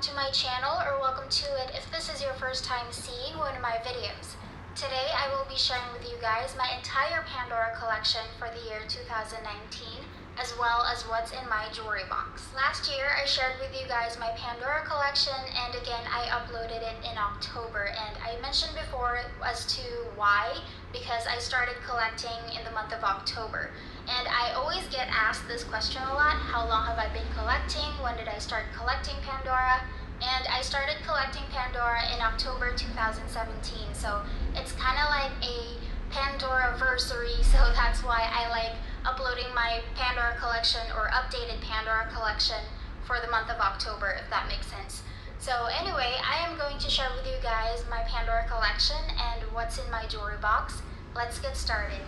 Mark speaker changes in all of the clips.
Speaker 1: to my channel, or welcome to it if this is your first time seeing one of my videos. Today I will be sharing with you guys my entire Pandora collection for the year 2019, as well as what's in my jewelry box. Last year I shared with you guys my Pandora collection, and again I uploaded it in October, and I mentioned before as to why, because I started collecting in the month of October. And I always get asked this question a lot: how long have I been collecting? When did I start collecting Pandora? And I started collecting Pandora in October 2017, so it's kind of like a Pandora-versary, so that's why I like uploading my Pandora collection or updated Pandora collection for the month of October, if that makes sense. So anyway, I am going to share with you guys my Pandora collection and what's in my jewelry box. Let's get started.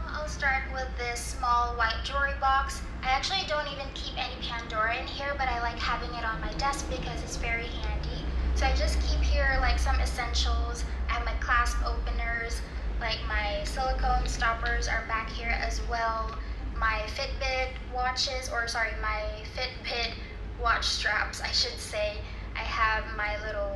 Speaker 1: I'll start with this small white jewelry box. I actually don't even keep any Pandora in here, but I like having it on my desk because it's very handy. So I just keep here like some essentials. I have my clasp openers, like my silicone stoppers are back here as well. My Fitbit watches, or sorry, my Fitbit watch straps, I should say. I have my little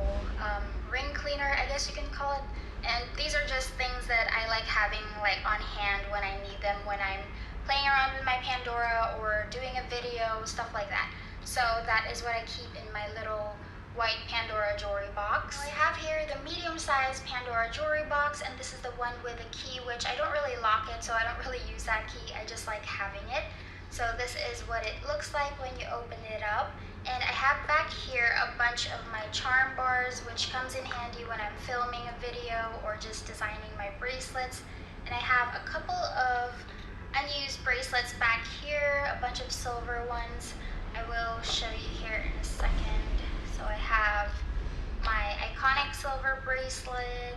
Speaker 1: ring cleaner, I guess you can call it. And these are just things that I like having like on hand when I need them, when I'm playing around with my Pandora or doing a video, stuff like that. So that is what I keep in my little white Pandora jewelry box. I have here the medium-sized Pandora jewelry box, and this is the one with a key, which I don't really lock it, so I don't really use that key. I just like having it. So this is what it looks like when you open it up. And I have back here a bunch of my charm bars, which comes in handy when I'm filming a video or just designing my bracelets. And I have a couple of unused bracelets back here, a bunch of silver ones. I will show you here in a second. So I have my iconic silver bracelet,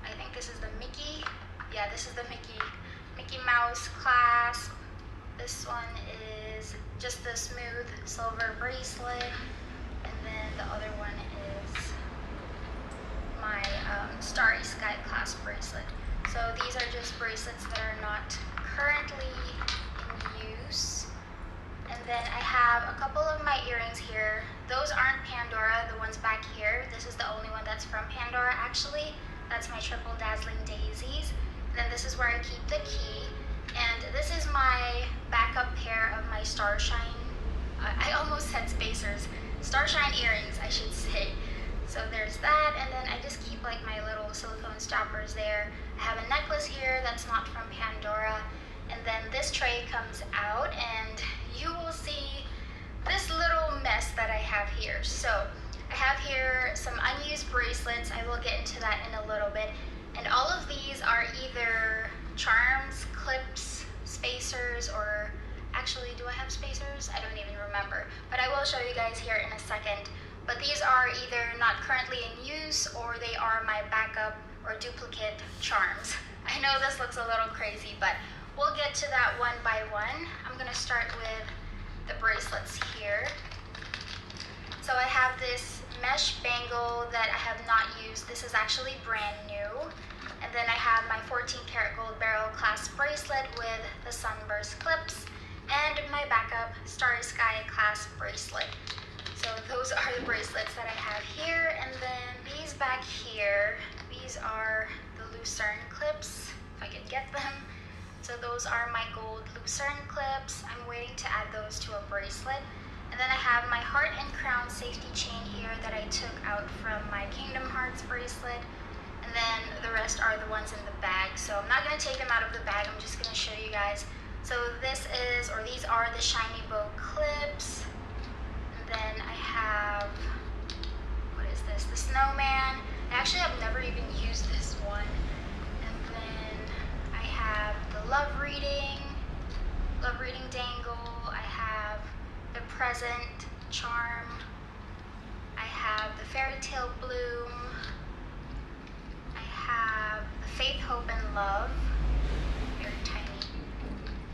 Speaker 1: I think this is the Mickey. Yeah, this is the Mickey Mouse clasp. This one is just the smooth silver bracelet, and then the other one is my Starry Sky clasp bracelet. So these are just bracelets that are not currently in use. And then I have a couple of my earrings here. Those aren't Pandora, the ones back here. This is the only one that's from Pandora actually. That's my triple dazzling daisies. And then this is where I keep the key. And this is my backup pair of my Starshine, I almost said spacers, Starshine earrings, I should say. So there's that, and then I just keep like my little silicone stoppers there. I have a necklace here that's not from Pandora, and then this tray comes out, and you will see this little mess that I have here. So I have here some unused bracelets. I will get into that in a little bit. And all of these are either charms, clips, spacers, or actually, do I have spacers? I don't even remember, but I will show you guys here in a second. But these are either not currently in use, or they are my backup or duplicate charms. I know this looks a little crazy, but we'll get to that one by one. I'm gonna start with the bracelets here. So I have this mesh bangle that I have not used. This is actually brand new. And then I have my 14 karat gold barrel clasp bracelet with the sunburst clips, and my backup Starry Sky clasp bracelet. So those are the bracelets that I have here. And then these back here, these are the Lucerne clips, if I can get them. So those are my gold Lucerne clips. I'm waiting to add those to a bracelet. And then I have my heart and crown safety chain here that I took out from my Kingdom Hearts bracelet. And then the rest are the ones in the bag. So I'm not going to take them out of the bag, I'm just going to show you guys. So this is, or these are the shiny bow clips. And then I have, what is this? The snowman. Actually, I've never even used this one. And then I have the love reading dangle. I have the present charm. I have the fairy tale bloom. Have the faith, hope, and love, very tiny.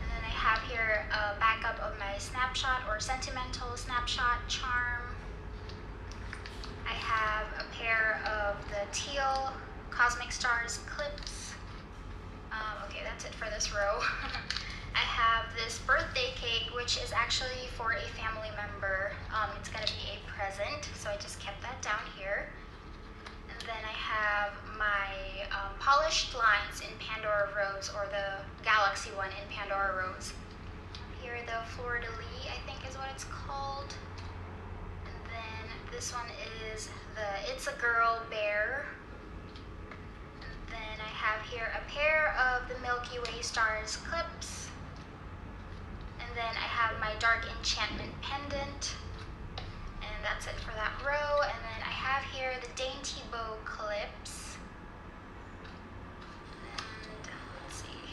Speaker 1: And then I have here a backup of my snapshot or sentimental snapshot charm. I have a pair of the teal Cosmic Stars clips. Okay, that's it for this row. I have polished lines in Pandora Rose, or the Galaxy one in Pandora Rose. Here the Fleur de Lis, I think is what it's called. And then this one is the It's a Girl Bear. And then I have here a pair of the Milky Way Stars clips. And then I have my Dark Enchantment pendant. And that's it for that row. And then I have here the Dainty Bow clips. And let's see,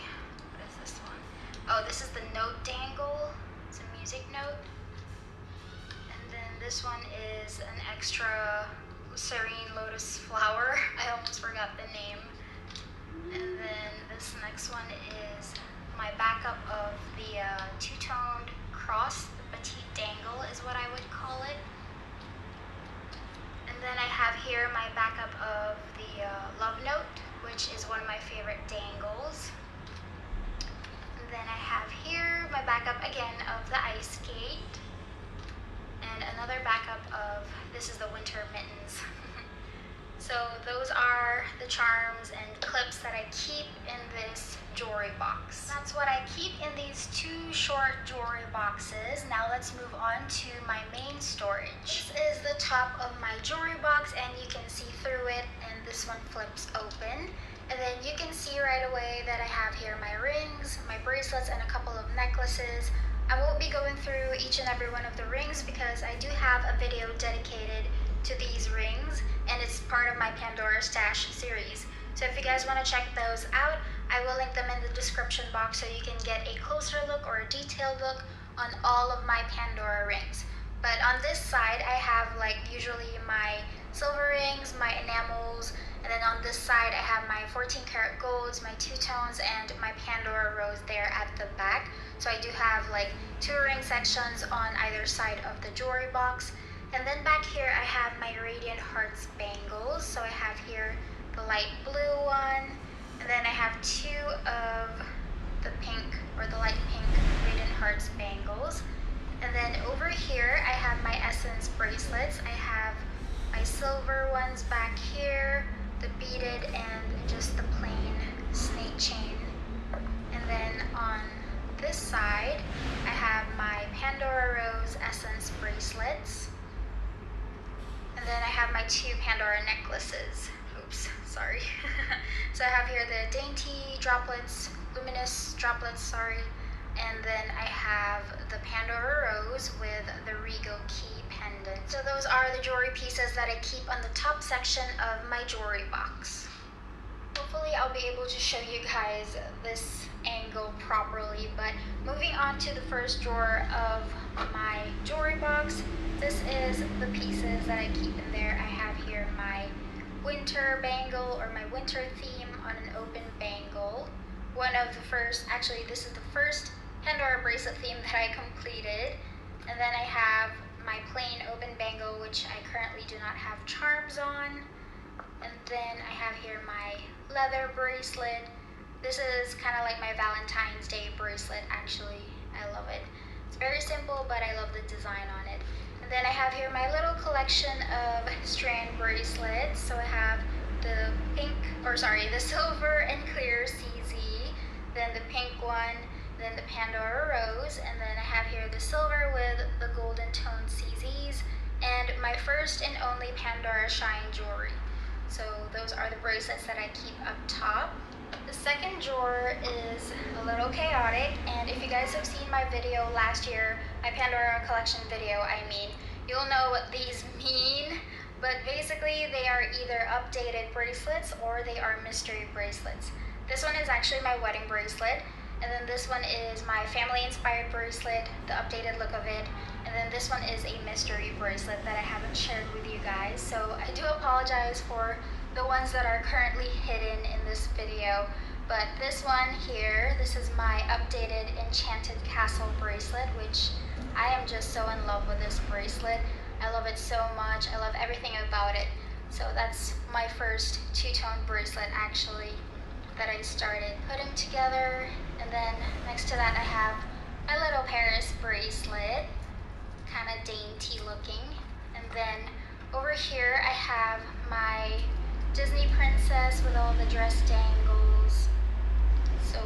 Speaker 1: what is this one? Oh, this is the Note Dangle. It's a music note. And then this one is an extra serene lotus flower. I almost forgot the name. And then this next one is my backup of the two-toned cross. The Petite Dangle is what I would call it. And then I have here my backup of the Love Note, which is one of my favorite dangles. And then I have here my backup again of the Ice Skate. And another backup of, this is the Winter Mittens. So those are the charms and clips that I keep in this jewelry box. That's what I keep in these two short jewelry boxes. Now let's move on to my main storage. This is the top of my jewelry box, and you can see through it, and this one flips open. And then you can see right away that I have here my rings, my bracelets, and a couple of necklaces. I won't be going through each and every one of the rings because I do have a video dedicated to these rings, and it's part of my Pandora Stash series. So if you guys want to check those out, I will link them in the description box so you can get a closer look or a detailed look on all of my Pandora rings. But on this side, I have like usually my silver rings, my enamels, and then on this side I have my 14 karat golds, my two-tones, and my Pandora Rose there at the back. So I do have like two ring sections on either side of the jewelry box. And then back here I have my Radiant Hearts bangles. So I have here the light blue one, and then I have two of the pink, or the light pink Radiant Hearts bangles. And then over here I have my Essence bracelets. I have my silver ones back here, the beaded, and just the plain snake chain. And then on this side I have my Pandora Rose Essence bracelets. And then I have my two Pandora necklaces. Oops, sorry. So I have here the Dainty droplets, luminous droplets, sorry. And then I have the Pandora Rose with the Regal Key pendant. So those are the jewelry pieces that I keep on the top section of my jewelry box. Hopefully I'll be able to show you guys this angle properly, but moving on to the first drawer of my jewelry box, this is the pieces that I keep in there. I have here my winter bangle, or my winter theme on an open bangle. One of the first, actually this is the first Pandora bracelet theme that I completed. And then I have my plain open bangle, which I currently do not have charms on. And then I have here my leather bracelet. This is kind of like my Valentine's Day bracelet, actually. I love it. It's very simple, but I love the design on it. And then I have here my little collection of strand bracelets. So I have the the silver and clear CZ, then the pink one, then the Pandora Rose, and then I have here the silver with the golden tone CZs, and my first and only Pandora Shine jewelry. So those are the bracelets that I keep up top. The second drawer is a little chaotic, and if you guys have seen my video last year, my Pandora Collection video, you'll know what these mean. But basically they are either updated bracelets or they are mystery bracelets. This one is actually my wedding bracelet, and then this one is my family inspired bracelet, the updated look of it, and then this one is a mystery bracelet that I haven't shared with you guys. So I do apologize for the ones that are currently hidden in this video, but this one here, this is my updated Enchanted Castle bracelet, which I am just so in love with this bracelet. I love it so much. I love everything about it. So that's my first two-tone bracelet actually that I started putting together. And then next to that I have my little Paris bracelet, kind of dainty looking. And then over here I have my Disney princess with all the dress dangles. So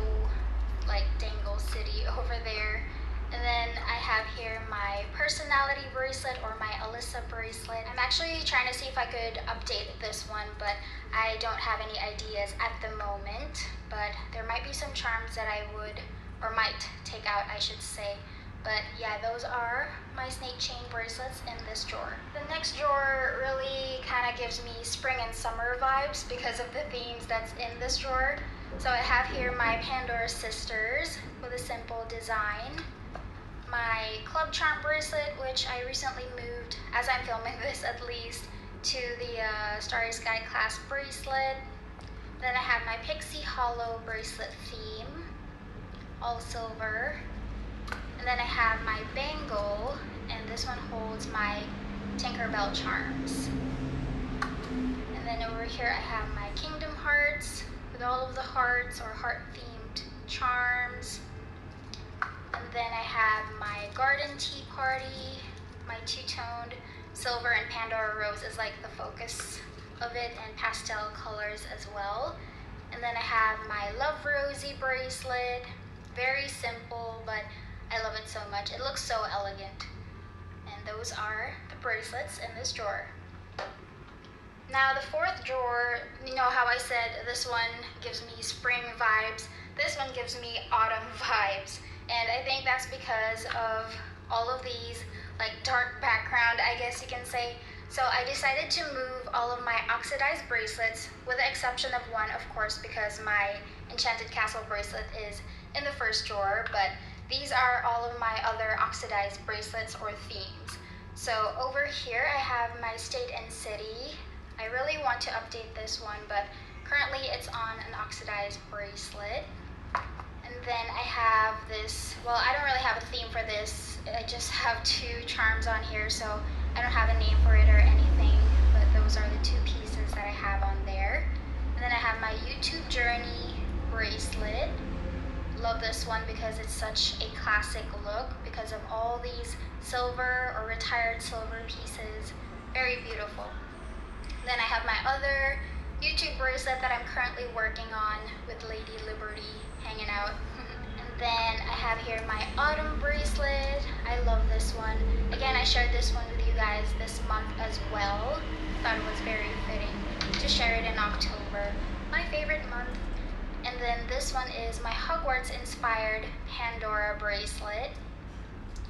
Speaker 1: like Dangle City over there. And then I have here my personality bracelet, or my Alyssa bracelet. I'm actually trying to see if I could update this one, but I don't have any ideas at the moment. But there might be some charms that I would, or might take out, I should say. But yeah, those are my snake chain bracelets in this drawer. The next drawer really kind of gives me spring and summer vibes because of the themes that's in this drawer. So I have here my Pandora sisters with a simple design. My club charm bracelet, which I recently moved, as I'm filming this at least, to the Starry Sky clasp bracelet. Then I have my Pixie Hollow bracelet theme, all silver. And then I have my Bangle, and this one holds my Tinkerbell charms. And then over here I have my Kingdom Hearts with all of the hearts or heart-themed charms. And then I have my Garden Tea Party, my two-toned silver and Pandora Rose is like the focus of it, and pastel colors as well. And then I have my Love Rosie bracelet, very simple, but I love it so much. It looks so elegant. And those are the bracelets in this drawer. Now the fourth drawer, you know how I said this one gives me spring vibes, this one gives me autumn vibes. And I think that's because of all of these like dark background, I guess you can say. So I decided to move all of my oxidized bracelets, with the exception of one, of course, because my Enchanted Castle bracelet is in the first drawer, but these are all of my other oxidized bracelets or themes. So over here I have my State and City. I really want to update this one, but currently it's on an oxidized bracelet. And then I have this, well, I don't really have a theme for this. I just have two charms on here, so I don't have a name for it or anything, but those are the two pieces that I have on there. And then I have my YouTube Journey bracelet. Love this one because it's such a classic look because of all these silver or retired silver pieces. Very beautiful. Then I have my other YouTube bracelet that I'm currently working on with Lady Liberty hanging out. And then I have here my autumn bracelet. I love this one. Again, I shared this one with you guys this month as well. Thought it was very fitting to share it in October, my favorite month. And then this one is my Hogwarts inspired Pandora bracelet.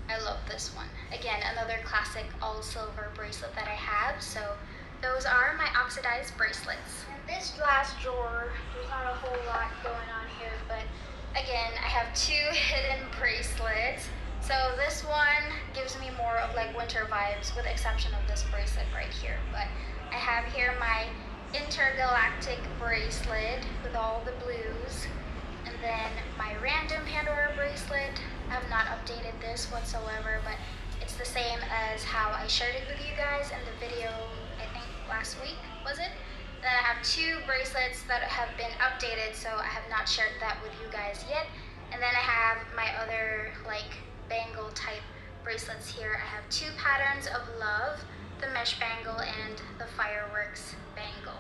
Speaker 1: I love this one. Again, another classic all silver bracelet that I have. So those are my oxidized bracelets. And this last drawer, there's not a whole lot going on here, but again, I have two hidden bracelets. So this one gives me more of like winter vibes, with the exception of this bracelet right here. But I have here my Intergalactic bracelet with all the blues. And then my random Pandora bracelet. I have not updated this whatsoever, but it's the same as how I shared it with you guys in the video, I think last week, was it? Then I have two bracelets that have been updated, so I have not shared that with you guys yet. And then I have my other like bangle type bracelets here. I have two patterns of love, the mesh bangle and the fireworks bangle.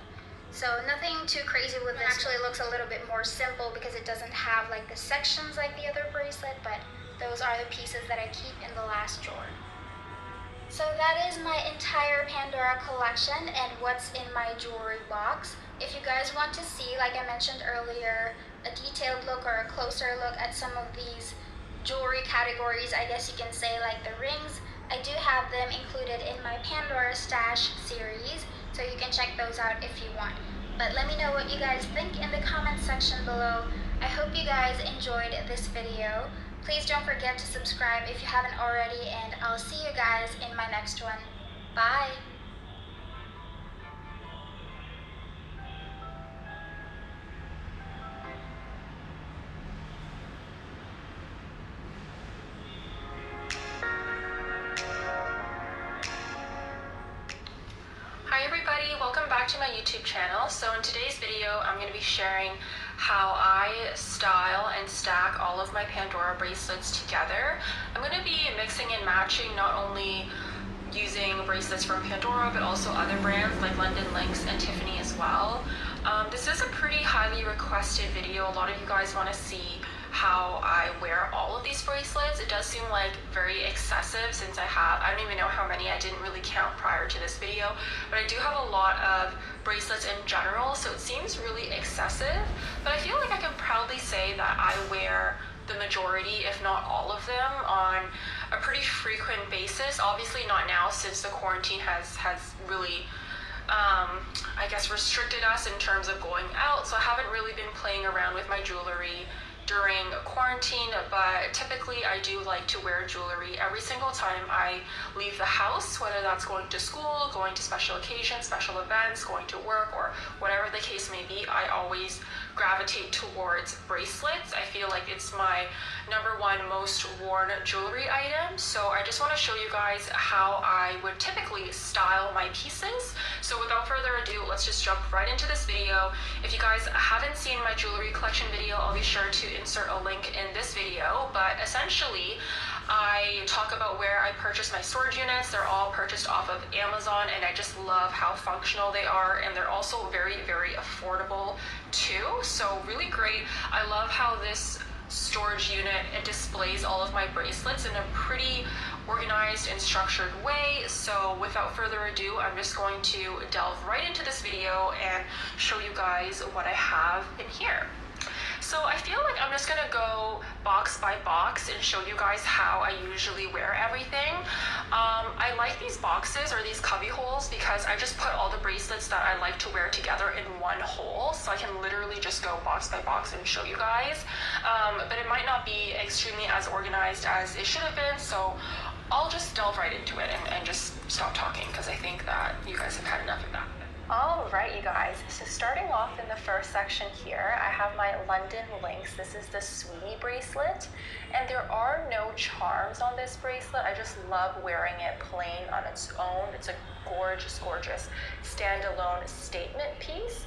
Speaker 1: So nothing too crazy with this. It actually looks a little bit more simple because it doesn't have like the sections like the other bracelet, but those are the pieces that I keep in the last drawer. So that is my entire Pandora collection and what's in my jewelry box. If you guys want to see, like I mentioned earlier, a detailed look or a closer look at some of these jewelry categories, I guess you can say, like the rings, I do have them included in my Pandora Stash series, so you can check those out if you want. But let me know what you guys think in the comment section below. I hope you guys enjoyed this video. Please don't forget to subscribe if you haven't already, and I'll see you guys in my next one. Bye!
Speaker 2: Hi everybody, welcome back to my YouTube channel. So in today's video, I'm going to be sharing how I style and stack all of my Pandora bracelets together. I'm going to be mixing and matching not only using bracelets from Pandora, but also other brands like London Lynx and Tiffany as well. This is a pretty highly requested video. A lot of you guys want to see how I wear all of these bracelets. It does seem like very excessive since I don't even know how many, I didn't really count prior to this video, but I do have a lot of bracelets in general, so it seems really excessive, but I feel like I can proudly say that I wear the majority, if not all of them, on a pretty frequent basis. Obviously not now, since the quarantine has really I guess restricted us in terms of going out, so I haven't really been playing around with my jewelry during quarantine, but typically I do like to wear jewelry every single time I leave the house, whether that's going to school, going to special occasions, special events, going to work, or whatever the case may be. I always gravitate towards bracelets. I feel like it's my #1 most worn jewelry item, so I just want to show you guys how I would typically style my pieces. So without further ado, let's just jump right into this video. If you guys haven't seen my jewelry collection video, I'll be sure to insert a link in this video, but essentially I talk about where I purchase my storage units. They're all purchased off of Amazon, and I just love how functional they are, and they're also very, very affordable too, so really great. I love how this storage unit, it displays all of my bracelets in a pretty organized and structured way. So without further ado, I'm just going to delve right into this video and show you guys what I have in here. So I feel like I'm just gonna go box by box and show you guys how I usually wear everything. I like these boxes or these cubby holes because I just put all the bracelets that I like to wear together in one hole, so I can literally just go box by box and show you guys. But it might not be extremely as organized as it should have been, so I'll just delve right into it and just stop talking because I think that you guys have had enough of that. Alright, you guys, so starting off in the first section here, I have my London Lynx. This is the Sweetie bracelet, and there are no charms on this bracelet. I just love wearing it plain on its own. It's a gorgeous, gorgeous standalone statement piece.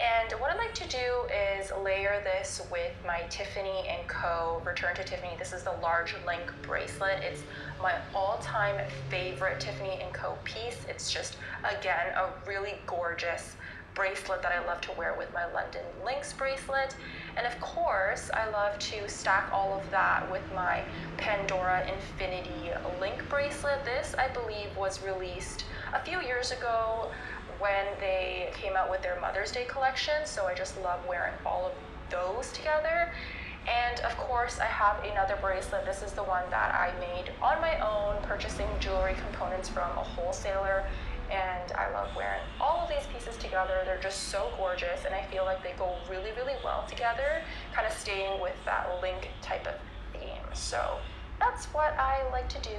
Speaker 2: And what I like to do is layer this with my Tiffany & Co. Return to Tiffany. This is the large link bracelet. It's my all-time favorite Tiffany & Co. piece. It's just, again, a really gorgeous bracelet that I love to wear with my London Lynx bracelet. And of course, I love to stack all of that with my Pandora Infinity link bracelet. This, I believe, was released a few years ago when they came out with their Mother's Day collection, so I just love wearing all of those together. And of course, I have another bracelet. This is the one that I made on my own, purchasing jewelry components from a wholesaler, and I love wearing all of these pieces together. They're just so gorgeous, and I feel like they go really, really well together, kind of staying with that link type of theme. So that's what I like to do.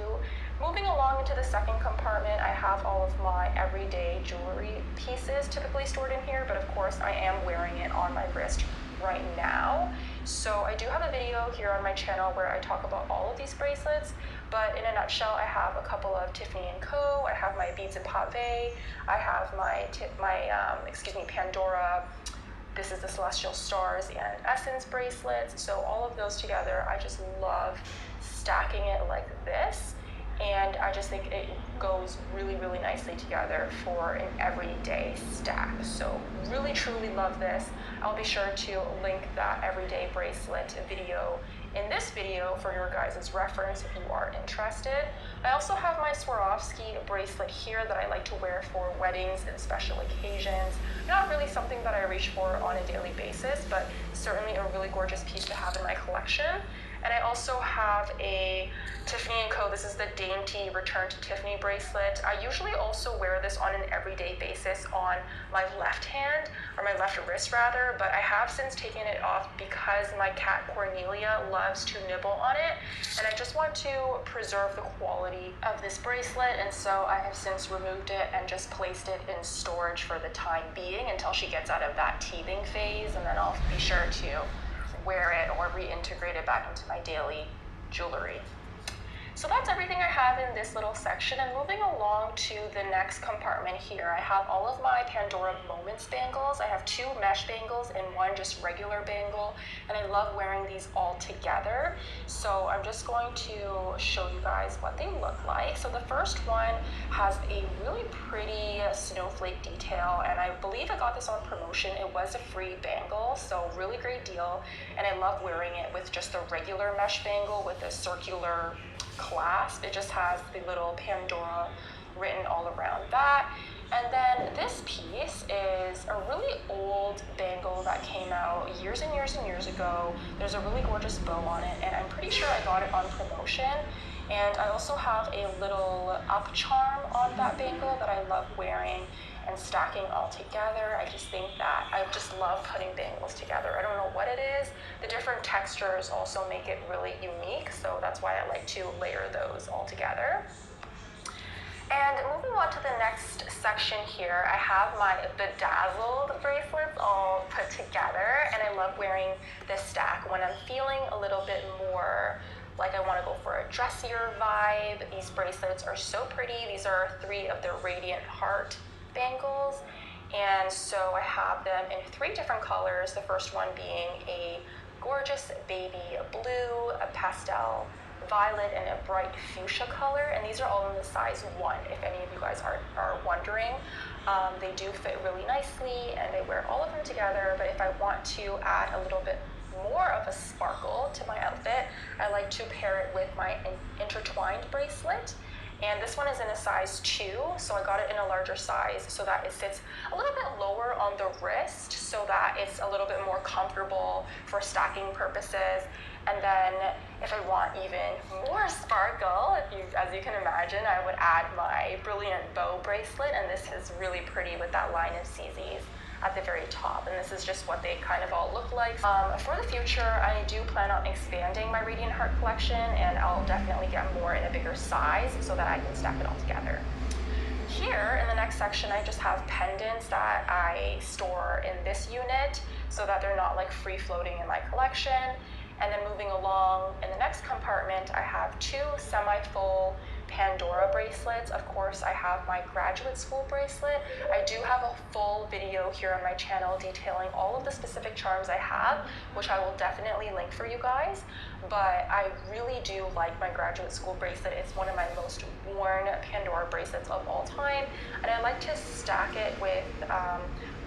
Speaker 2: Moving along into the second compartment, I have all of my everyday jewelry pieces typically stored in here, but of course I am wearing it on my wrist right now. So I do have a video here on my channel where I talk about all of these bracelets, but in a nutshell, I have a couple of Tiffany & Co. I have my beads and pave. I have my Pandora. This is the Celestial Stars and Essence bracelets. So all of those together, I just love stacking it like this. And I just think it goes really, really nicely together for an everyday stack. So really, truly love this. I'll be sure to link that everyday bracelet video in this video for your guys' reference if you are interested. I also have my Swarovski bracelet here that I like to wear for weddings and special occasions. Not really something that I reach for on a daily basis, but certainly a really gorgeous piece to have in my collection. And I also have a Tiffany & Co. This is the Dainty Return to Tiffany bracelet. I usually also wear this on an everyday basis on my left hand, or my left wrist rather, but I have since taken it off because my cat Cornelia loves to nibble on it, and I just want to preserve the quality of this bracelet, and so I have since removed it and just placed it in storage for the time being until she gets out of that teething phase, and then I'll be sure to wear it or reintegrate it back into my daily jewelry. So that's everything I have in this little section, and moving along to the next compartment here, I have all of my Pandora Moments bangles. I have 2 mesh bangles and 1 just regular bangle, and I love wearing these all together. So I'm just going to show you guys what they look like. So the first one has a really pretty snowflake detail, and I believe I got this on promotion. It was a free bangle, so really great deal, and I love wearing it with just a regular mesh bangle with a circular clasp. It just has the little Pandora written all around that. And then this piece is a really old bangle that came out years and years and years ago. There's a really gorgeous bow on it, and I'm pretty sure I got it on promotion. And I also have a little up charm on that bangle that I love wearing and stacking all together. I just think that I just love putting bangles together. I don't know what it is. The different textures also make it really unique, so that's why I like to layer those all together. And moving on to the next section here, I have my bedazzled bracelets all put together, and I love wearing this stack when I'm feeling a little bit more like I want to go for a dressier vibe. These bracelets are so pretty. These are 3 of the Radiant Heart bangles, and so I have them in 3 different colors. The first one being a gorgeous baby blue, a pastel violet, and a bright fuchsia color, and these are all in the size 1 if any of you guys are wondering. They do fit really nicely, and I wear all of them together, but if I want to add a little bit more of a sparkle to my outfit, I like to pair it with my intertwined bracelet. And this one is in a size 2, so I got it in a larger size so that it sits a little bit lower on the wrist so that it's a little bit more comfortable for stacking purposes. And then if I want even more sparkle, as you can imagine, I would add my brilliant bow bracelet, and this is really pretty with that line of CZs at the very top, and this is just what they kind of all look like. For the future, I do plan on expanding my Radiant Heart collection, and I'll definitely get more in a bigger size so that I can stack it all together. Here in the next section, I just have pendants that I store in this unit so that they're not like free floating in my collection. And then moving along in the next compartment, I have 2 semi-full Pandora bracelets. Of course, I have my graduate school bracelet. I do have a full video here on my channel detailing all of the specific charms I have, which I will definitely link for you guys. But I really do like my graduate school bracelet. It's one of my most worn Pandora bracelets of all time, and I like to stack it with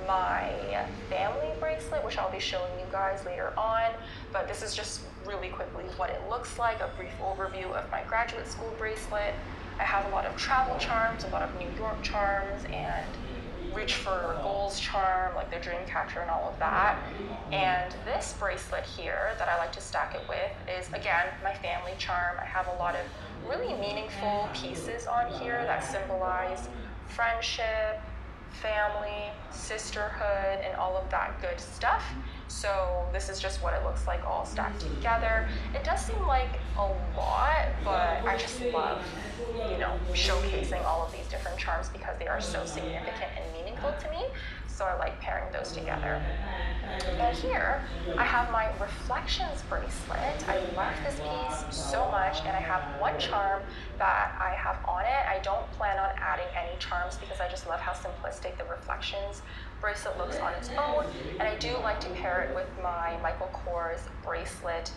Speaker 2: my family bracelet, which I'll be showing you guys later on. But this is just really quickly what it looks like, a brief overview of my graduate school bracelet. I have a lot of travel charms, a lot of New York charms, and reach for goals charm, like the dream catcher and all of that. And this bracelet here that I like to stack it with is, again, my family charm. I have a lot of really meaningful pieces on here that symbolize friendship, family, sisterhood, and all of that good stuff. So this is just what it looks like all stacked together. It does seem like a lot, but I just love, showcasing all of these different charms because they are so significant and meaningful to me. So I like pairing those together. And here I have my Reflections bracelet. I love this piece so much, and I have 1 charm that I have on it. I don't plan on adding any charms because I just love how simplistic the Reflections bracelet looks on its own, and I do like to pair it with my Michael Kors bracelet.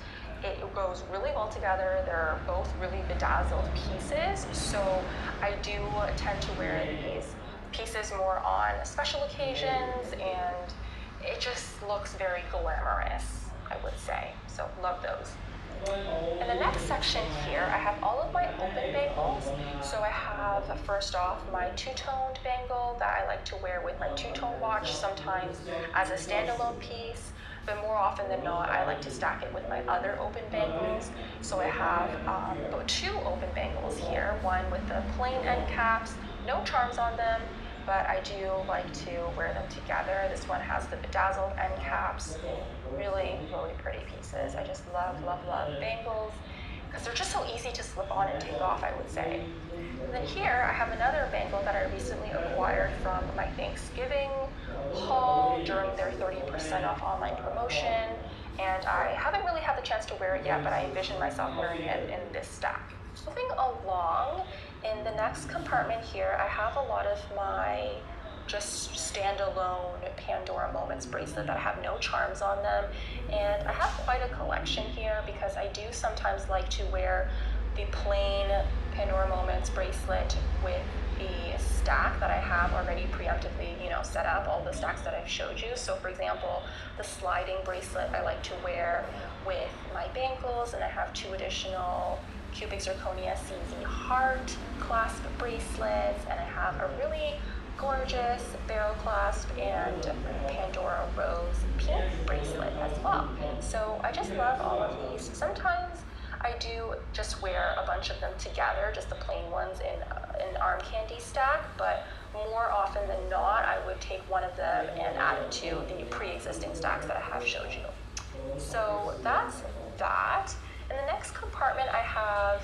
Speaker 2: It goes really well together. They're both really bedazzled pieces, so I do tend to wear these pieces more on special occasions, and it just looks very glamorous, I would say. So love those. In the next section here, I have all of my open bangles. So I have, first off, my 2-toned bangle that I like to wear with my 2-tone watch, sometimes as a standalone piece, but more often than not, I like to stack it with my other open bangles. So I have 2 open bangles here, one with the plain end caps, no charms on them, but I do like to wear them together. This one has the bedazzled end caps. Really, really pretty pieces. I just love, love, love bangles because they're just so easy to slip on and take off, I would say. And then here I have another bangle that I recently acquired from my Thanksgiving haul during their 30% off online promotion. And I haven't really had the chance to wear it yet, but I envision myself wearing it in this stack. Moving along, in the next compartment here, I have a lot of my just standalone Pandora Moments bracelet that have no charms on them, and I have quite a collection here because I do sometimes like to wear the plain Pandora Moments bracelet with the stack that I have already preemptively, set up, all the stacks that I've showed you. So for example, the sliding bracelet I like to wear with my bangles, and I have 2 additional cubic zirconia CZ heart clasp bracelets, and I have a really gorgeous barrel clasp and Pandora rose pink bracelet as well. So I just love all of these. Sometimes I do just wear a bunch of them together, just the plain ones in an arm candy stack, but more often than not, I would take one of them and add it to the pre-existing stacks that I have showed you. So that's that. In the next compartment, I have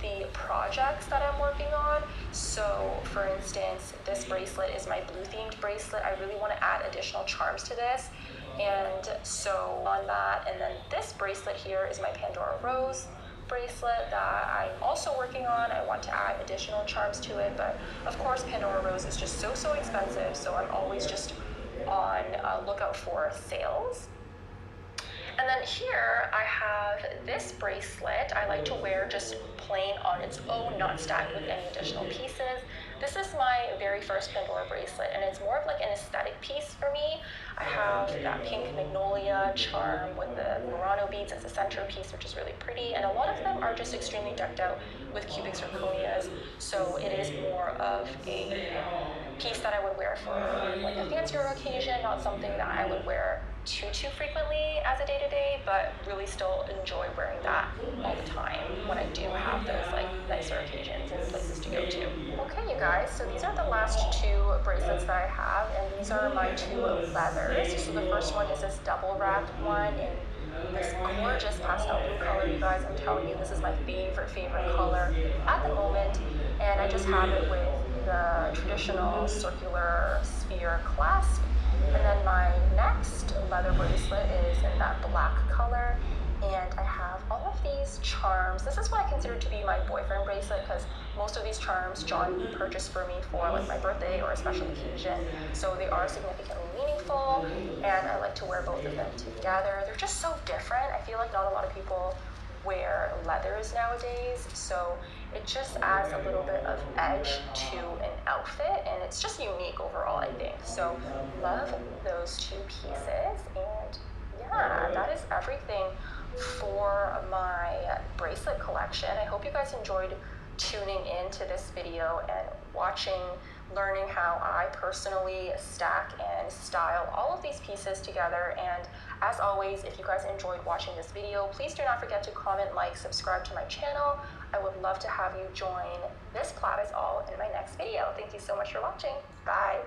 Speaker 2: the projects that I'm working on. So for instance, this bracelet is my blue themed bracelet. I really want to add additional charms to this, and so on that. And then this bracelet here is my Pandora Rose bracelet that I'm also working on. I want to add additional charms to it, but of course Pandora Rose is just so expensive, so I'm always just on lookout for sales. And then here I have this bracelet I like to wear just plain on its own, not stacked with any additional pieces. This is my very first Pandora bracelet, and it's more of like an aesthetic piece for me. I have that pink magnolia charm with the Murano beads as a centerpiece, which is really pretty, and a lot of them are just extremely decked out with cubic zirconias, so it is more of a piece that I would wear for like a fancier occasion, not something that I would wear too frequently as a day-to-day, but really still enjoy wearing that all the time when I do have those like nicer occasions and places to go to. Okay, you guys, so these are the last 2 bracelets that I have, and these are my 2 leathers. So the first one is this double wrapped one in this gorgeous pastel blue color. You guys, I'm telling you, this is my favorite color at the moment, and I just have it with the traditional circular sphere clasp. And then my next leather bracelet is in that black color, and I have all of these charms. This is what I consider to be my boyfriend bracelet, because most of these charms John purchased for me for like my birthday or a special occasion, so they are significantly meaningful, and I like to wear both of them together. They're just so different. I feel like not a lot of people wear leathers nowadays, so it just adds a little bit of edge to an outfit, and it's just unique overall, I think. So love those 2 pieces, and yeah, that is everything for my bracelet collection. I hope you guys enjoyed tuning in to this video and watching, learning how I personally stack and style all of these pieces together. And as always, if you guys enjoyed watching this video, please do not forget to comment, like, subscribe to my channel. I would love to have you join this Plaid is All in my next video. Thank you so much for watching. Bye.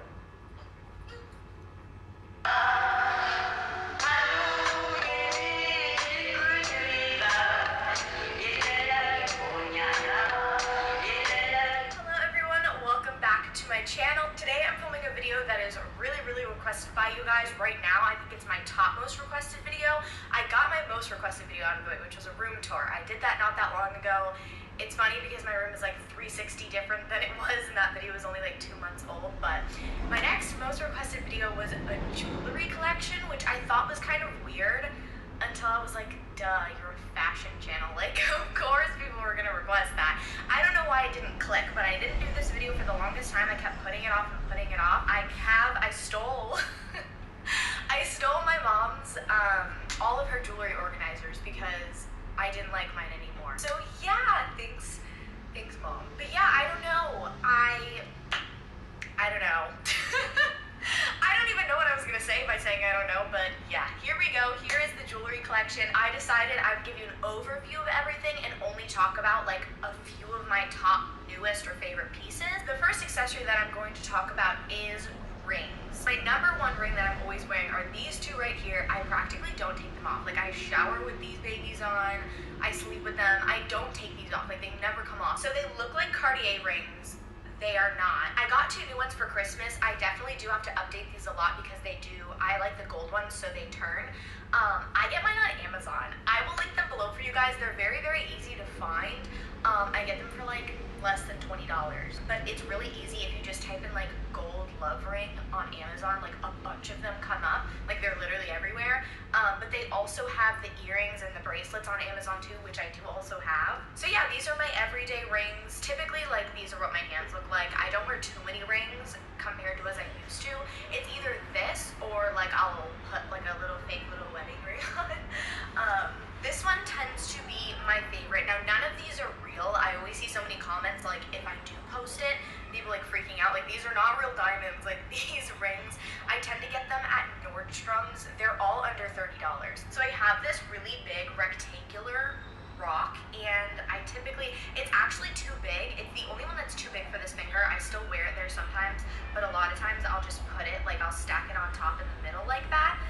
Speaker 3: Channel. Today I'm filming a video that is really requested by you guys right now. I think it's my top most requested video. I got my most requested video out of it, which was a room tour. I did that not that long ago. It's funny because my room is like 360 different than it was, and that video was only like 2 months old. But my next most requested video was a jewelry collection, which I thought was kind of weird until I was like, duh, you're a fashion channel. Like, of course people were gonna request that. I don't know why it didn't click, but I didn't do this video for the longest time. I kept putting it off and putting it off. I stole I stole my mom's all of her jewelry organizers because I didn't like mine anymore. So yeah, thanks mom. But yeah, I don't know. I don't know. I don't even know what I was gonna say by saying I don't know, but yeah, here we go. Here is the jewelry collection. I decided I would give you an overview of everything and only talk about like a few of my top, newest, or favorite pieces. The first accessory that I'm going to talk about is rings. My number 1 ring that I'm always wearing are these 2 right here. I practically don't take them off. Like, I shower with these babies on, I sleep with them. I don't take these off. Like, they never come off. So they look like Cartier rings. they are not. I got 2 new ones for Christmas. I definitely do have to update these a lot because they do, I like the gold ones so they turn. I get mine on Amazon. I will link them below for you guys. They're very, very easy to find. I get them for like less than $20, but it's really easy if you just type in like gold love ring on Amazon. Like a bunch of them come up, like they're literally everywhere. But they also have the earrings and the bracelets on Amazon too, which I do also have. So yeah, these are my everyday rings. Typically, like, these are what my hands look like. I don't wear too many rings compared to as I used to. It's either this or like I'll put like a little fake little wedding ring on. This one tends to be my favorite. Now, none of these are real. I always see so many comments, like, if I do post it, people like freaking out. Like, these are not real diamonds. Like, these rings, I tend to get them at Nordstrom's. They're all under $30. So I have this really big rectangular rock, and I typically, it's actually too big. It's the only one that's too big for this finger. I still wear it there sometimes, but a lot of times I'll just put it, like, I'll stack it on top in the middle like that.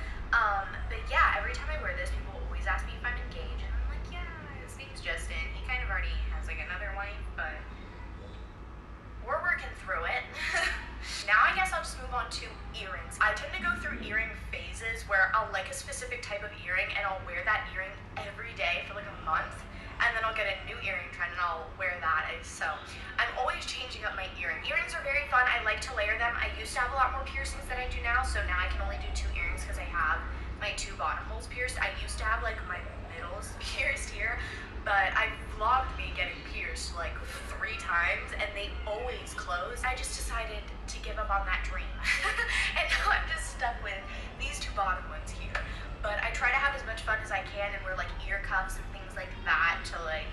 Speaker 3: But yeah, every time I wear this, people always ask me if I'm engaged, and I'm like, yeah, his name's Justin. He kind of already has like another wife, but we're working through it. Now I guess I'll just move on to earrings. I tend to go through earring phases where I'll like a specific type of earring and I'll wear that earring every day for like a month, and then I'll get a new earring trend and I'll wear that. So I'm always changing up my earring. Earrings are very fun. I like to layer them. I used to have a lot more piercings than I do now, so now I can only do 2 earrings because I have my 2 bottom holes pierced. I used to have like my middles pierced here, but I vlogged me getting pierced like 3 times and they always closed. I just decided to give up on that dream. And now I'm just stuck with these 2 bottom ones here. But I try to have as much fun as I can and wear like ear cuffs and things like that to, like,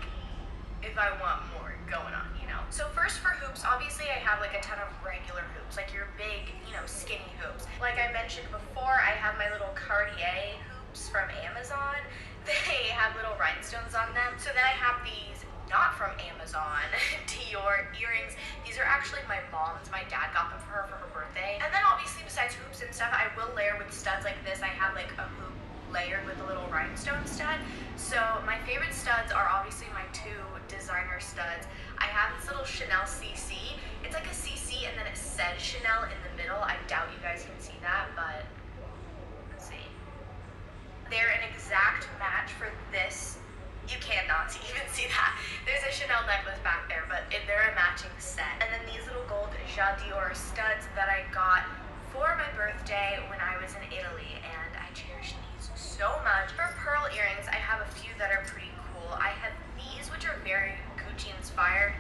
Speaker 3: if I want more going on, you know? So first for hoops, obviously I have like a ton of regular hoops, like your big, you know, skinny hoops. Like I mentioned before, I have my little Cartier hoops from Amazon. They have little rhinestones on them. So then I have these not from Amazon, Dior earrings. These are actually my mom's. My dad got them for her birthday. And then obviously besides hoops and stuff, I will layer with studs like this. I have like a hoop layered with a little rhinestone stud. So my favorite studs are obviously my 2 designer studs. I have this little Chanel CC. It's like a CC and then it says Chanel in the middle. I doubt you guys can see that, but let's see. They're an exact match for this. You cannot even see that. There's a Chanel necklace back there, but they're a matching set. And then these little gold Jadeite studs that I got for my birthday when I was in Italy, and I cherish these so much. For pearl earrings, I have a few that are pretty cool. I have these, which are very Gucci inspired.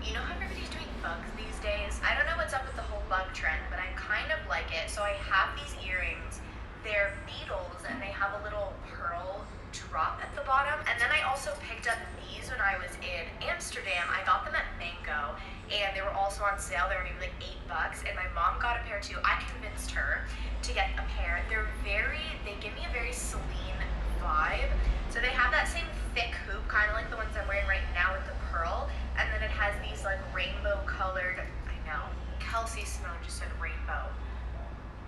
Speaker 3: You know how everybody's doing bugs these days? I don't know what's up with the whole bug trend, but I kind of like it. So I have these earrings. They're beetles, and they have a little pearl drop at the bottom. And then I also picked up these when I was in Amsterdam. I got them at Bangle, and they were also on sale. They were maybe like $8, and my mom got a pair too. I convinced her to get a pair. They give me a very Celine vibe. So they have that same thick hoop, kind of like the ones I'm wearing right now with the pearl, and then it has these like rainbow colored, I know, Kelsey Simone just said rainbow.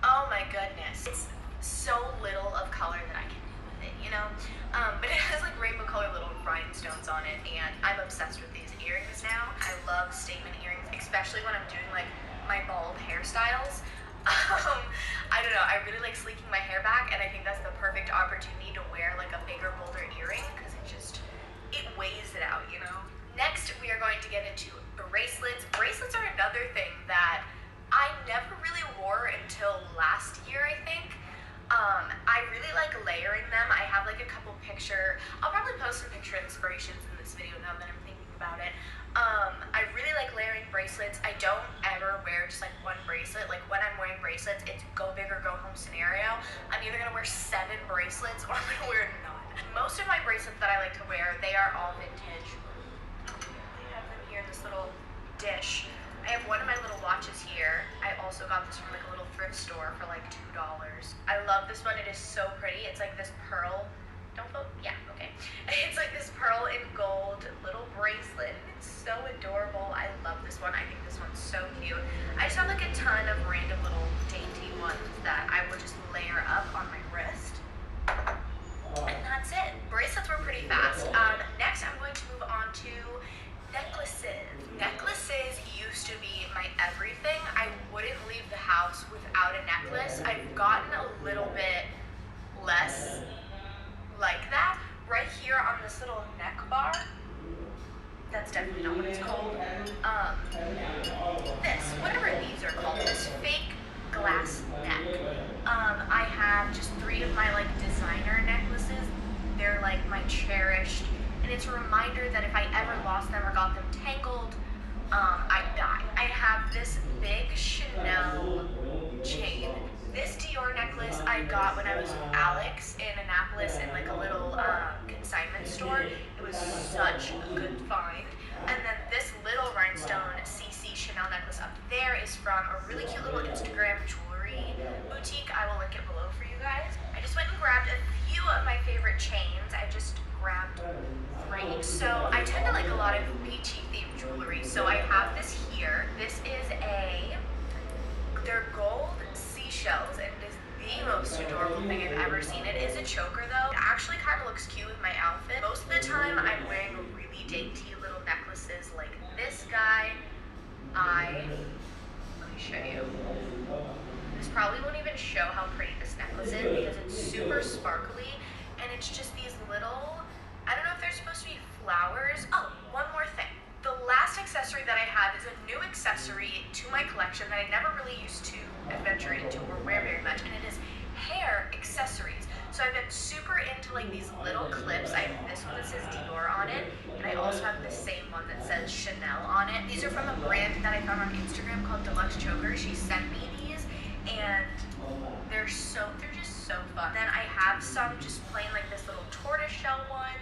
Speaker 3: Oh my goodness. It's so little of color that I can do with it, you know? But it has like rainbow colored little rhinestones on it, and I'm obsessed with these earrings now. I love statement earrings, especially when I'm doing like my bald hairstyles. I don't know, I really like sleeking my hair back, and I think that's the perfect opportunity to wear like a bigger, bolder earring, because it weighs it out, you know? Next, we are going to get into bracelets. Bracelets are another thing that I never really wore until last year, I think. I really like layering them. I have like a couple I'll probably post some picture inspirations in this video now that I'm thinking about it. I really like layering bracelets. I don't ever wear just like one bracelet. Like when I'm wearing bracelets, it's go big or go home scenario. I'm either gonna wear 7 bracelets or I'm gonna wear none. Most of my bracelets that I like to wear, they are all vintage. I have them here in this little dish. I have one of my little watches here. I also got this from like a little thrift store for like $2. I love this one. It is so pretty. It's like this pearl. Don't vote? Yeah, okay. It's like this pearl in gold little bracelet. It's so adorable. I love this one. I think this one's so cute. I just have like a ton of random little dainty ones that I would just layer up on my wrist. And that's it. Bracelets were pretty fast. Next, I'm going to move on to necklaces. Necklaces used house without a necklace. I've gotten a little bit less like that. Right here on this little neck bar, that's definitely not what it's called. This, whatever these are called, this fake glass neck. I have just 3 of my like designer necklaces. They're like my cherished, and it's a reminder that if I ever lost them or got them tangled, I'd die. I have this big Chanel chain. This Dior necklace I got when I was with Alex in Annapolis in like a little consignment store. It was such a good find. And then this little rhinestone CC Chanel necklace up there is from a really cute little Instagram jewelry boutique. I will link it below for you guys. I just went and grabbed a few of my favorite chains. I just grabbed 3. So I tend to like a lot of beachy themed jewelry. So I have this here. This is they're gold seashells, and it is the most adorable thing I've ever seen. It is a choker though. It actually kind of looks cute with my outfit. Most of the time I'm wearing really dainty little necklaces like this guy. Let me show you. This probably won't even show how pretty this necklace is because it's super sparkly, and it's just these little, I don't know if they're supposed to be flowers. Oh, one more thing. The last accessory that I have is a new accessory to my collection that I never really used to adventure into or wear very much, and it is hair accessories. So I've been super into like these little clips. I have this one that says Dior on it, and I also have the same one that says Chanel on it. These are from a brand that I found on Instagram called Deluxe Chokers. She sent me these, and they're just so fun. Then I have some just plain like this little tortoiseshell one.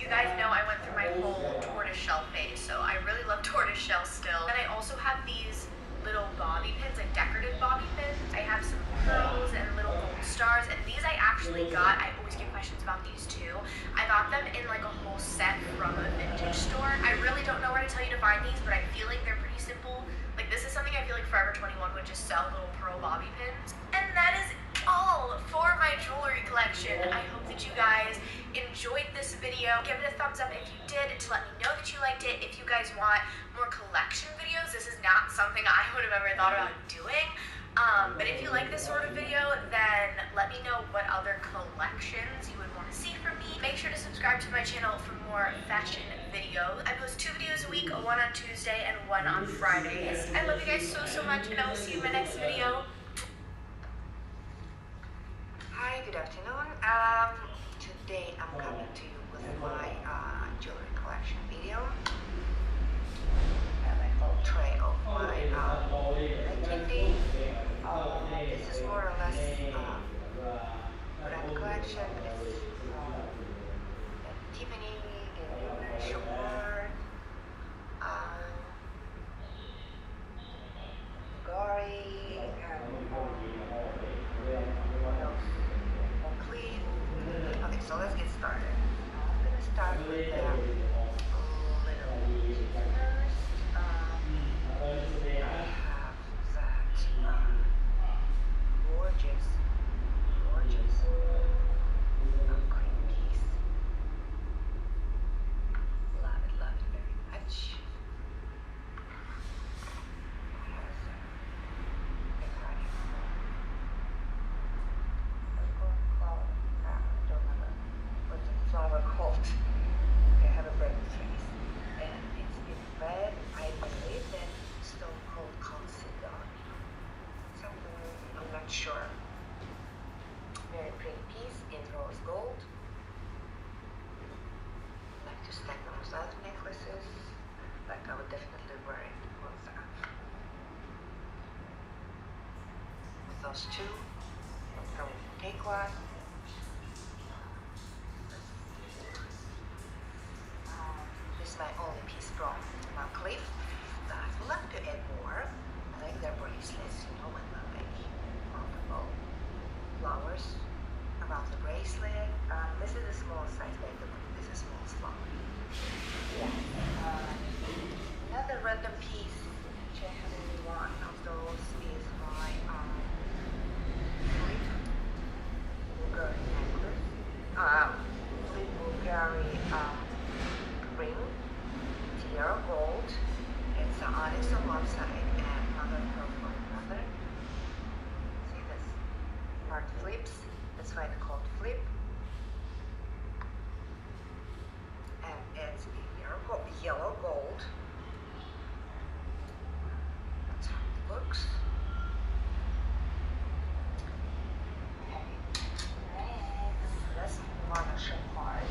Speaker 3: You guys know I went through my whole tortoiseshell phase, so I really love tortoiseshell still. Then I also have these little bobby pins, like decorative bobby pins. I have some pearls and little gold stars, and these I actually got. I always get questions about these too. I got them in like a whole set from a vintage store. I really don't know where to tell you to find these, but I feel like they're pretty simple. Like this is something I feel like Forever 21 would just sell, little pearl bobby pins. And that is all for my jewelry collection. I hope that you guys enjoyed this video. Give it a thumbs up if you did to let me know that you liked it. If you guys want more collection videos, this is not something I would have ever thought about doing. But if you like this sort of video, then let me know what other collections you would want to see from me. Make sure to subscribe to my channel for more fashion videos. I post 2 videos a week, one on Tuesday and one on Fridays. I love you guys so much, and I will see you in my next video.
Speaker 4: Hi, good afternoon. Today I'm coming to you with my jewelry collection video. And a whole tray of my candy. This is more or less brand collection. It's Tiffany, Sugar, Gori, Okay, so let's get started. I'm going to start with the little first. I have that gorgeous cream piece. Love it very much. Flower called. I have a red face, and it's in red. I believe that stone cold concealer. Something I'm not sure. Very pretty piece in rose gold. I like to stack them with other necklaces. Like I would definitely wear it once with those two. From take one. This is my only piece from Cliff. I'd love to add more. I like their bracelets, you know, with the like multiple flowers around the bracelet. This is a small size, by the way. This is small flower. Yeah. Another random piece, which I have only one of those, is my Flip Bulgari necklace. Flip Bulgari ring, tiara gold. It's onyx on one side and mother of pearl on the other. like called flip, and it's yellow gold. That's how it looks. Okay, next, let's move on to Sapphire.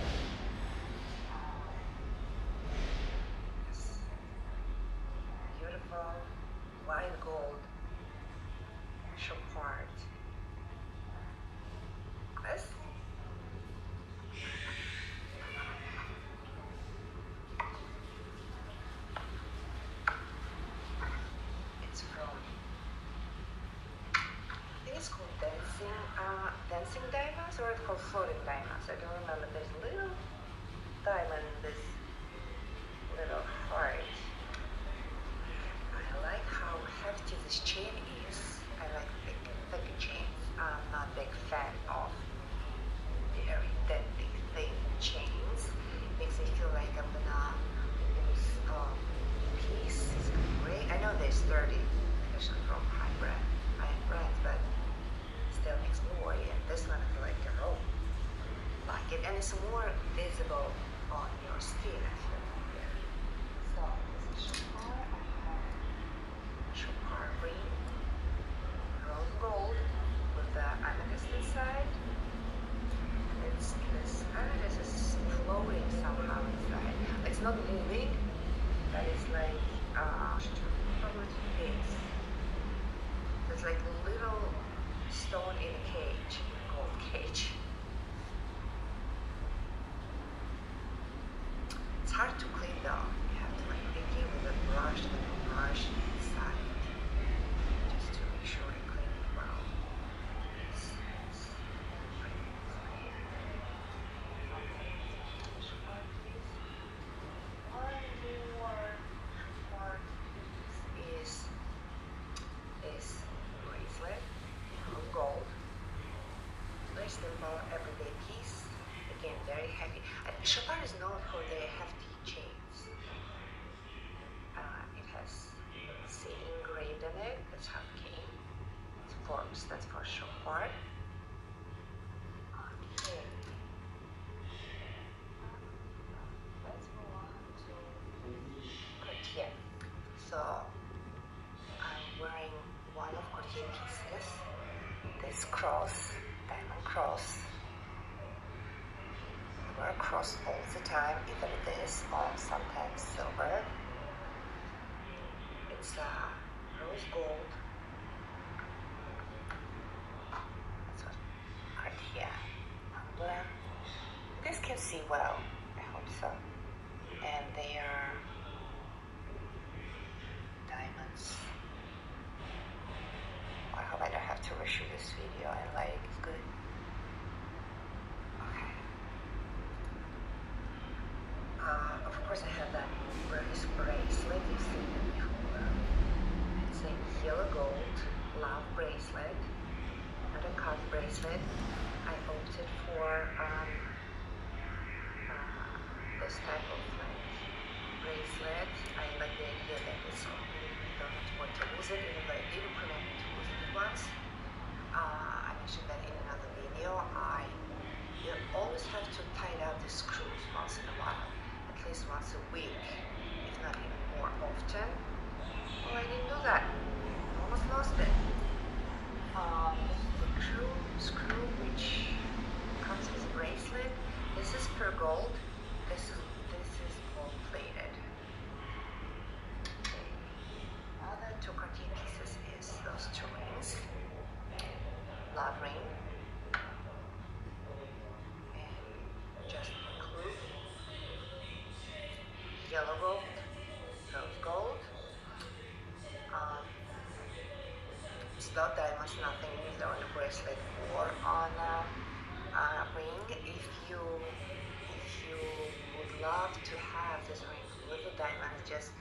Speaker 4: This beautiful wine gold Sapphire. This. It's from, I think it's called dancing diamonds, or it's called floating diamonds. I don't remember. There's a little diamond in this little heart. I like how hefty this chain is. I like thicker chains. I'm not a big fan of very denting thin chains. Makes me feel like I'm gonna lose piece. It's great. I know they're sturdy, especially from high-end brands, but still makes me worry. And this one I feel like a rope. Like it, and it's more visible on your skin. I feel here. So this is Sapphire. I have Sapphire Ring, rose gold with the amethyst inside. It's this amethyst is floating somehow inside. It's not moving, but it's like it's there's like a little stone in a cage, gold cage. It's hard to clean though. You have to like dig in with a brush inside just to make sure you clean it well. Is bracelet of gold. Very simple, everyday piece. Again, very heavy. Sapphire is known for their hefty chains. It has C engraved in it. That's how it came. It's forms. That's for Sapphire. Okay. Let's move on to Cartier. So I'm wearing one of Cartier pieces. This cross, diamond cross. I wear a cross all the time, even this, or sometimes silver. It's rose gold. That's what Cartier. Well, you guys can see well. I hope so. And they are diamonds. I hope I don't have to reshoot this video. I like it's good. Okay. Of course, I have that bracelet. You've seen it before. It's a yellow gold love bracelet, not a cuff bracelet. I opted for this type of like bracelet. I like the idea that it's you don't want to lose it, even though I did recommend to lose it once. I mentioned that in another video. You always have to tighten out the screws once in a while, at least once a week, if not even more often. Well, I didn't do that. Almost lost it. This is the screw which comes with a bracelet. This is pure gold. This is gold plated. Okay. Other two Cartier pieces is those two rings. Love ring. And just include yellow gold, rose gold. It's not diamonds, nothing either on the bracelet or on a ring. If you would love to have this ring with the diamonds, just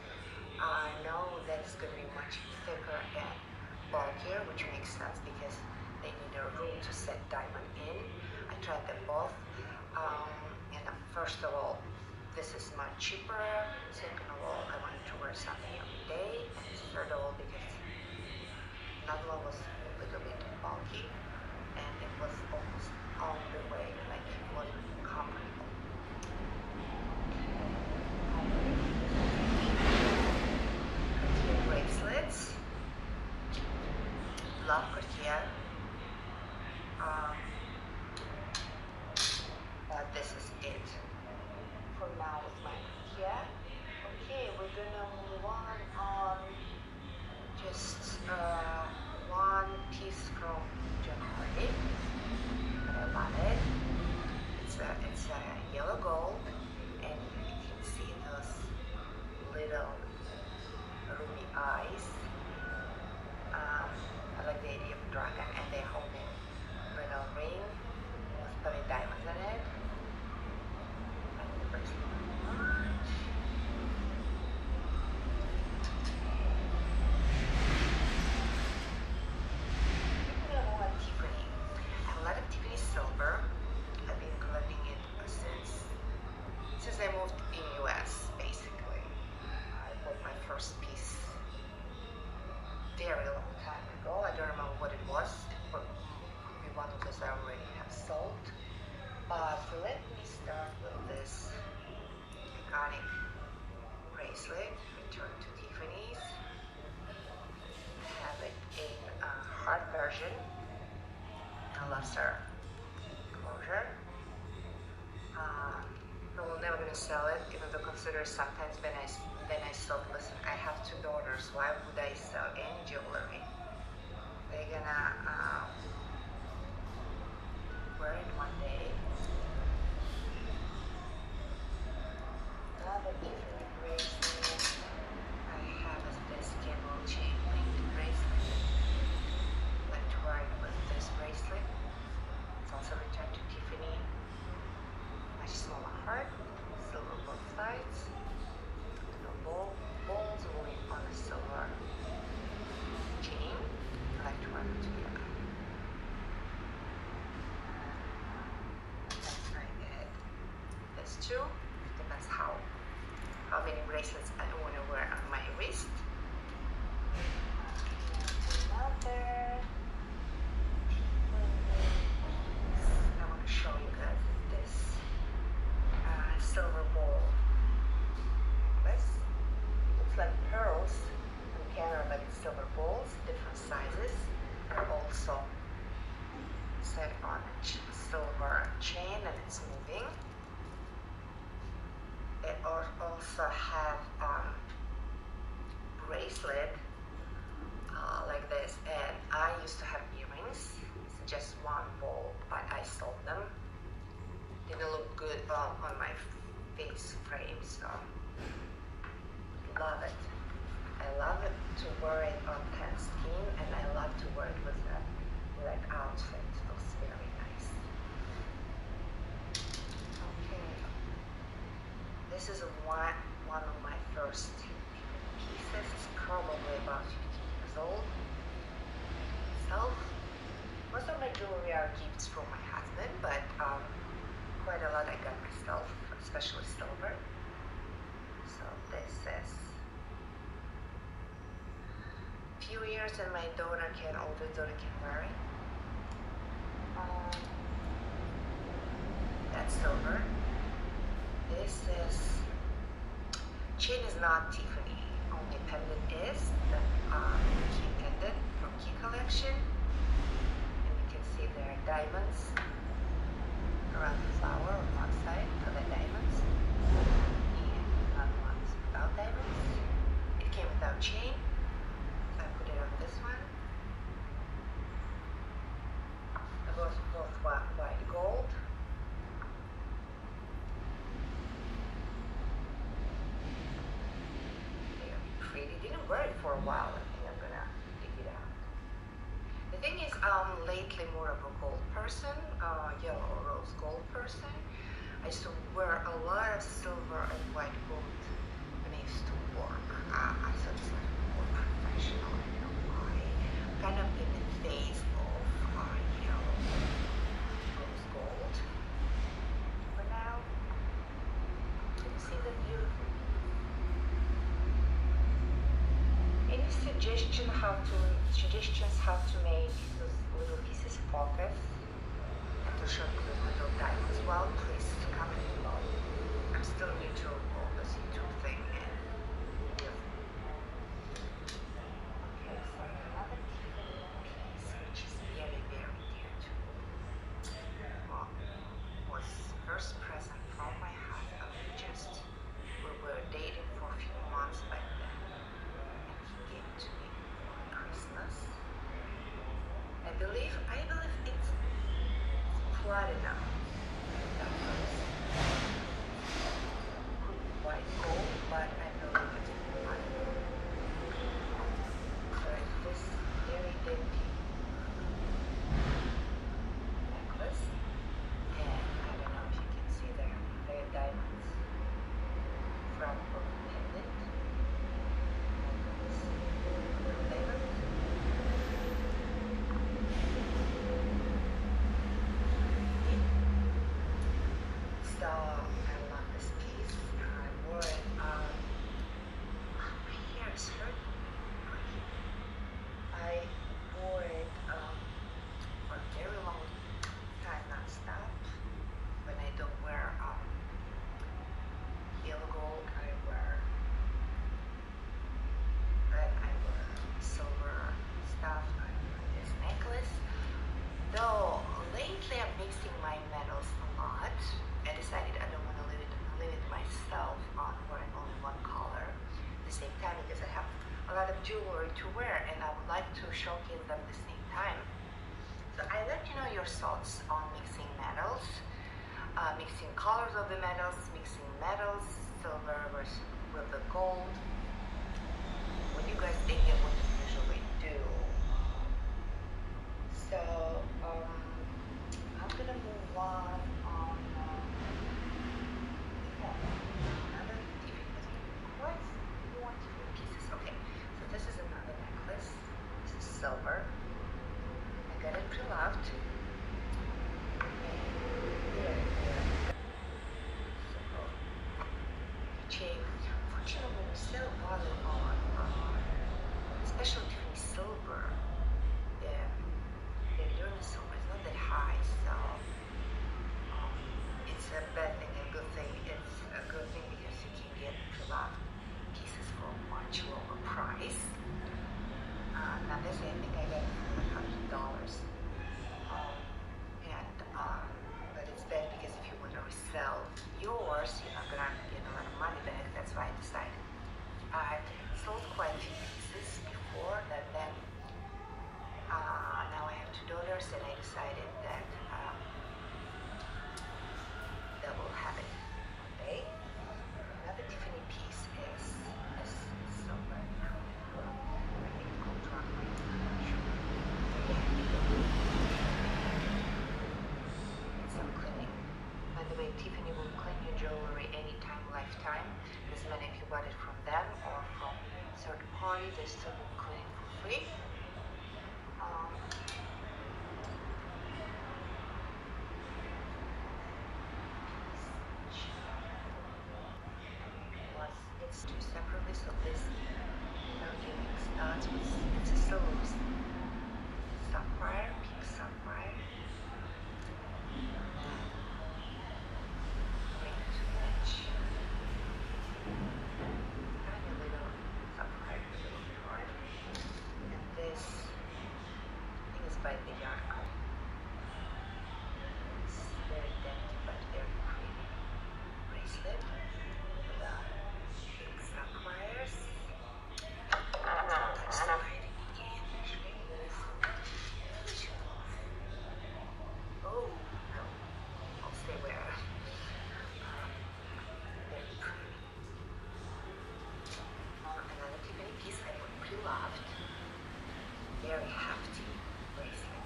Speaker 4: know that it's going to be much thicker and bulkier, which makes sense because they need a room to set diamond in. I tried them both, and first of all, this is much cheaper. Second of all, I wanted to wear something every day, and third of all, because another one was a little bit bulky, and it was almost on the way, like it wasn't comfortable. Cartier bracelets. Love Cartier. But this is it for now with my Cartier. Okay, we're gonna move on just one piece from Jadeite. But I love it. It's a yellow gold, and you can see those little ruby eyes. I like the idea of a dragon, and they hold a little ring with probably diamonds in it. I like the bracelet very much. I'm gonna move on Tiffany. I have a lot of Tiffany silver. I've been collecting it since I moved in US, basically. I bought my first piece very long time ago. I don't remember what it was, but could be one of those I already have sold. But let me start with this iconic bracelet, returned to Tiffany's. I have it in a hard version. I love Sarah closure. I'm never gonna sell it, even though consider sometimes when I sell, listen, I have 2 daughters, why would I sell any jewelry? They're gonna wear it one day. Another Tiffany bracelet I have is this camel chain linked bracelet. I like to wear it with this bracelet. It's also returned to Tiffany. Much smaller heart, silver both sides. Balls going on a silver chain. I like to wear them together. That's like it. There's 2. Depends how many bracelets I want to wear on my wrist. Another. I want to show you guys this silver ball necklace. Looks like pearls on camera, but it's silver balls, different sizes. They're also set on a silver chain, and it's moving. They also have bracelet like this, and I used to have earrings. It's just one ball, but I sold them. Didn't look good on my face frame, so love it. I love it to wear it on tan skin, and I love to wear it with an outfit. It looks very nice. Okay, this is one of my first pieces. It's probably about 15 years old. Most of my jewelry are gifts from my husband, but quite a lot I got myself, especially silver. So this is few years, and my older daughter can wear it. That's silver. This is chain is not Tiffany, only pendant is the key pendant from Key Collection, and you can see there are diamonds around the flower on one side for the diamonds, and another one's without diamonds. It came without chain, so I put it on this one. Both white gold. They're pretty. Didn't wear it for a while. I think I'm gonna dig it out. The thing is, lately more of a gold person, yellow or rose gold person. I used to wear a lot of silver and white gold when I used to work. I thought it's like more professional. I don't know why. Kind of in the phase of yellow rose gold. For now, can you see the beautiful? Any suggestions how to make those little pieces fall focus and to show you the little diamonds well, please comment below. I'm still new to all this YouTube thing and yeah. Okay, so another piece which is very, very dear to me was first present from my husband. We were dating for a few months back then, and he gave it to me for Christmas. I believe it's platinum. That was white gold, but I believe it's platinum. So it's this very dainty necklace, and I don't know if you can see there are diamonds from the pendant. So I love this piece. I wore it. My hair is hurting. I wore it for a very long time, non-stop. When I don't wear yellow gold, I wear silver stuff. I wear this necklace. Though lately I'm mixing my metals a lot. I decided I don't want to limit myself on wearing only one color at the same time, because I have a lot of jewelry to wear and I would like to showcase them at the same time. So I let you know your thoughts on mixing metals, mixing colors of the metals, mixing metals, silver versus with the gold. What do you guys think and what do you usually do? So I'm gonna move on another quite more different pieces. Okay, so this is another necklace. This is silver. I got it pre-loved. Fortunately, we still got it on special Tiffany silver. The learning silver is not that high, so it's a bad thing and a good thing. It's a good thing because you can get pre-loved pieces for a much lower price. Now this I think I got it for $100. But it's bad because if you want to resell yours, you're not gonna get a lot of money back. That's why I decided. I sold quite a few pieces before that. Then now I have 2 daughters, and I decided that that will happen one day. Another Tiffany piece is silver. I think it's called Tourmaline. Some cleaning. By the way, Tiffany will clean your jewelry anytime, lifetime. Doesn't matter if you bought it from them or from third party, they still will clean it for free. It's 2 separately, so this starts with, it's a silver sapphire, pink sapphire. Tiny little sapphire, a little bit hard. And this, I think it's by Bedazzled. It's very dainty but very pretty bracelet with pink sapphires. Oh no, I'll stay where very pretty. Another Tiffany piece I would pre-loved. Very hefty bracelet.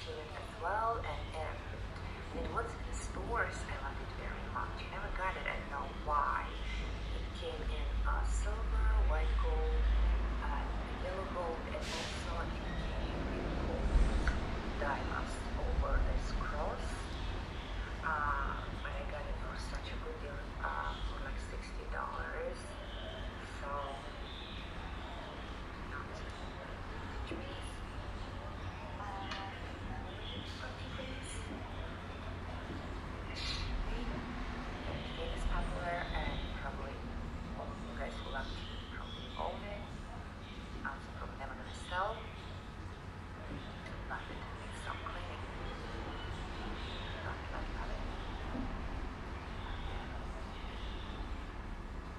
Speaker 4: Chile as well, and it was in the stores. I love it very much. I never got it. I don't know why. It came in silver, white gold, yellow gold, and also it came in gold diamonds over this cross. But I got it for such a good deal, for like $60. So it's popular, and probably all you guys who love it probably own it. So probably never gonna sell. Love it. It's so cleaning. Love it.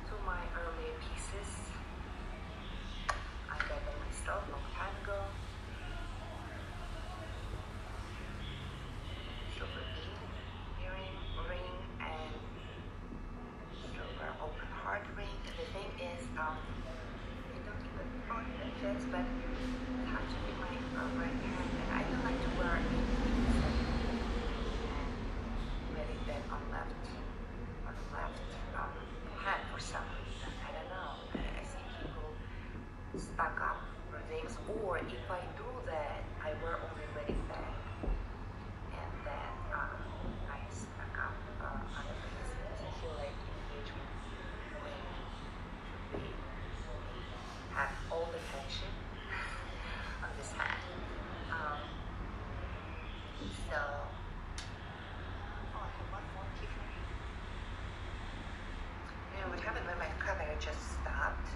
Speaker 4: To my earlier pieces, I got them myself long time ago. Silver bead, earring, ring, and silver open heart ring. The thing is, I don't even own the fits, but it's hard to be my right hand, and I don't like to wear it and wearing that on the left hand for some reason. I don't know. I see people stack up things, or if I do that, I wear only wedding bag, and then I stack up other things. I feel like engagement ring should be have all the tension on this hand. So, I have one more Tiffany. You know what happened when my camera just stopped?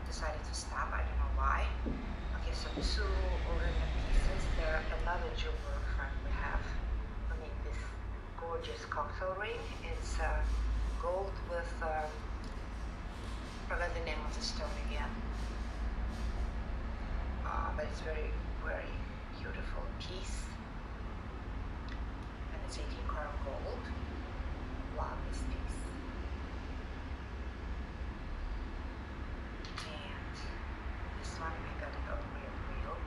Speaker 4: Decided to stop. I don't know why. Okay, so two ornament pieces. There, another jeweler friend we have. I mean, this gorgeous cocktail ring. It's gold with I forgot the name of the stone again. But it's very, very beautiful piece. And it's 18 karat gold. Love this piece. And this one I got it on real.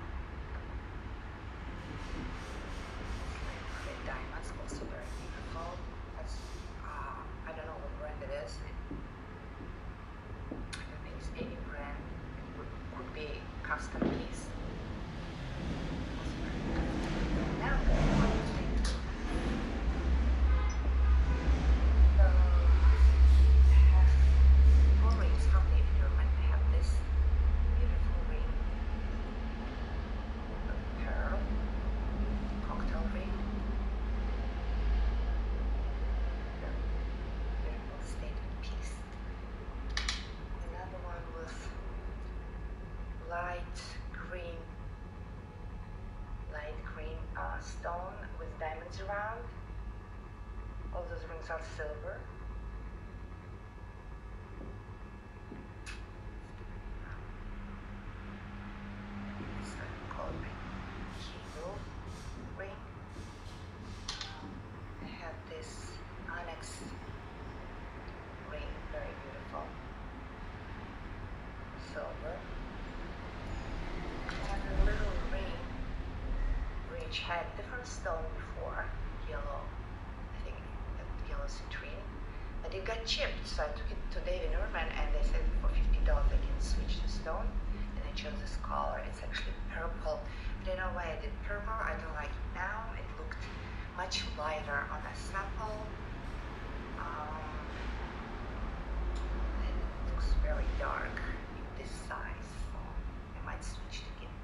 Speaker 4: It's like red diamonds, also very beautiful. That's I don't know what brand it is. I don't think it's any brand. It could be custom piece. Now I'm going to one thing. So I have four rings from the environment. I have this beautiful ring, a pearl, cocktail ring, very beautiful statement piece. Another one with light green stone with diamonds around. All those rings are silver. It's called Pinkie Ring. I have this onyx ring, very beautiful, silver. And a little ring which had different stone before, yellow, I think yellow citrine, but it got chipped, so I took it to David Norman and they said for $50 I can switch the stone, and I chose this color. It's actually purple. I don't know why I did purple. I don't like it now. It looked much lighter on a sample. It looks very dark in this size, so I might switch it again.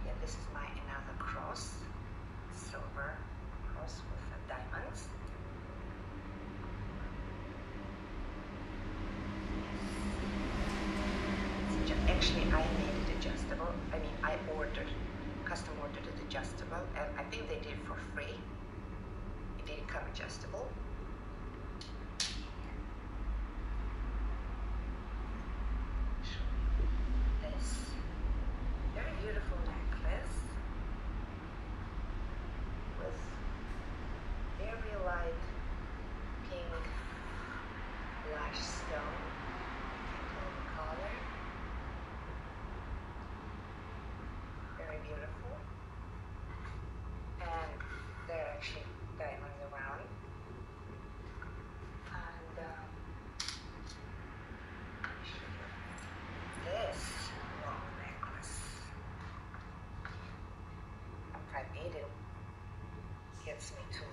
Speaker 4: Yeah, this is my another cross, silver cross with diamonds. Actually, I made it adjustable. I mean, I custom ordered it adjustable, and I think they did it for free. It didn't come adjustable. This very beautiful necklace with very light pink blush stone. Color. Very beautiful. gets me to